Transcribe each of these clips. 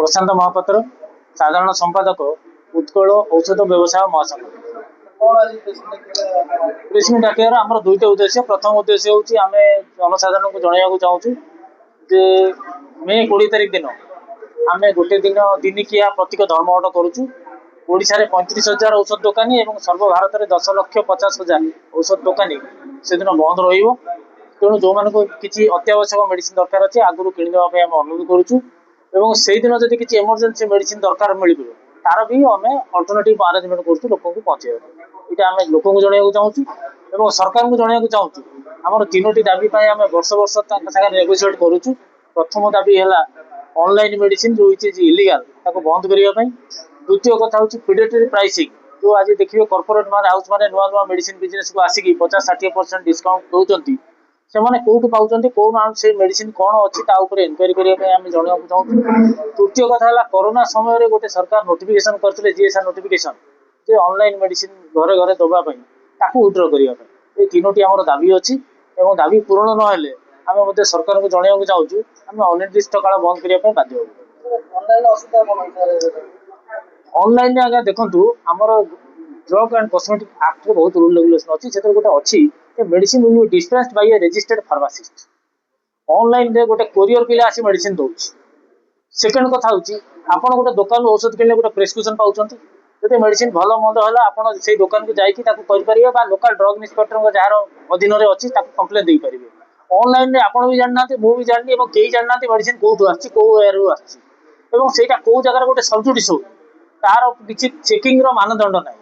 प्रशांत महापात्र, साधारण संपादक, उत्कल औषध व्यवसाय महासंघ। प्रेस मीट डाकियार आमर दुईटा उद्देश्य। प्रथम उद्देश्य हूँ आम जनसाधारण को जनवाक चाहूँ जे मे 20 तारिख दिन आम गोटे दिन दिनिकिया प्रतीक धर्मघट करुचु। ओडिशा रे 35,000 औषध दोकानी और सर्वभारत में 10,50,000 औषध दोकानी से दिन बंद रही। तेणु जो मान किसी अत्यावश्यक मेडिसिन दरकार अच्छे आगुरी किणवाई आम अनुरोध करुचु। से दिन जब किसी इमरजेंसी मेडिसिन दरकार मिल तार भी आम अल्टरनेटिव आरेंजमेंट करूँ लोक पहुँचे। यहाँ आम लोक जनवाक चाहूँ सरकार को जनवाक चाहूँ आम 3टी दाबी आम वर्ष वर्ष सागर नेगोसीएट करुचु। प्रथम दाबी है ऑनलाइन मेडिसिन जो इलीगल बंद करने। द्वितीय कथा हूँ प्रेडेटरी प्राइसिंग जो आज देखिए कॉर्पोरेट मान हाउस मैंने नुआ नुआ मेडिसिन बिजनेस को आसिक 50-60% डिस्काउंट दौरान से कौटू पाँच कौन से मेडिसिन कौन अच्छी इनक्वारी करने जनवाक चाहूँ। तृतीय कथा है कोरोना समय गोटे सरकार नोटिफिकेशन करते जीएसआर नोटिफिकेशन जे ऑनलाइन मेडिसिन घरे घरे दवाई विड्र करने। 3टी आम दाबी अच्छी और दाबी पूरण ना आम सरकार को जनवाक चाहूँ आम अनिर्दिष्ट काल बंद करने बाध्य। ऑनलाइन आगे देखु आमर ड्रग एंड कॉस्मेटिक एक्ट बहुत रूल रेगुलेशन अच्छी से गोटे अच्छी medicine will be dispensed by a registered pharmacist. Online रे गोटे कोरियर पिला आसी मेडिसिन दउछि। सेकेंड कथा हूँ आपड़ गोटे दुकान औषध किनले गोटे प्रेस्क्रिप्शन पाँच जो मेडिसिन भल मंद है आप से दुकान को जाकि लोकल ड्रग इन्स्पेक्टर जार अधीन में अच्छी कंप्लेन दे पारे। ऑनलाइन रे आपड़ भी जानना मुझे जानी कई जानना मेडिसिन कौटू आसी आसटा कौ जगह गोटे सबजुडिस हो तार किसी चेकिंग मानदंड ना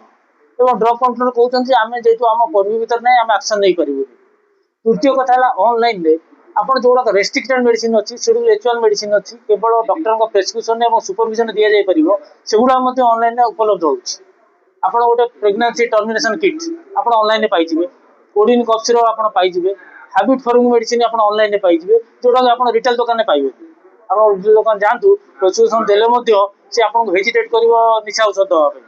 ड्रग कंट्रोल कहते आम जेहतु आम पर्व भर ना आम एक्शन नहीं पारू। तृतीय कथा है ऑनलाइन रे आपड़ जो रेस्ट्रिक्टेड मेडिसिन अच्छी शेड्यूल H1 मेडिसिन अच्छी केवल डॉक्टर प्रेस्क्रिप्शन और सुपरविजन दि जापर से गुड़ा ऑनलाइन उपलब्ध हो। आपड़ गोटे प्रेगनेंसी टर्मिनेशन किट आप ऑनलाइन पाइबे। कोडिन कफ सिरप आप पाइबे। हैबिट फॉर्मिंग मेडिसिन आप ऑनलाइन पाइबे जोटा कि आप रिटेल दुकान पाइबे। आप रिटेल दुकान जातु प्रेस्क्रिप्शन देले से आपको हेजिटेट कर निशा औषध दवाई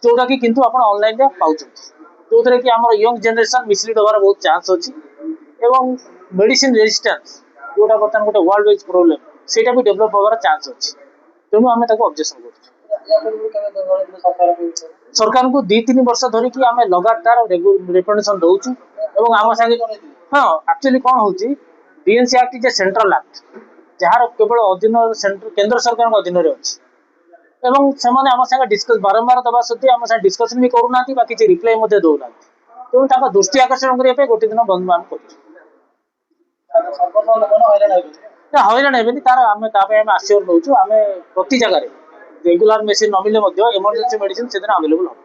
जोटा कि किंतु आप ऑनलाइन पाँच जो थे कि आम यंग जेनेरेशन मिसलीड होवार बहुत चांस अच्छी एवं मेडिसिन रेजिस्टेंस जोटा बर्तमान गोटे वर्ल्ड वाइज प्रोब्लेम से भी डेभलप होवार चांस अच्छी। तेणु आम ऑब्जेक्शन कर सरकार को 2-3 वर्ष धरिकी आम लगातार रिकमेंडेशन दौचु आम सागे। हाँ एक्चुअली कौन हो BNC act is a central act jar केवल अधीन केंद्र सरकार अधीन अच्छी एवं से आम सागे डिस्कस बारंबार दवा सत्वे आम सागे डिस्कसन भी करूना किसी रिप्लाई दौना। तेणु दृष्टि आकर्षण करने गोटे दिन बंद आम कर हईराण हेबी तार आम आश्योर नौ आम प्रति जगह रेगुलर मेसीन न मिले इमरजेंसी मेडिसिन से दिन आवेलेबल हो।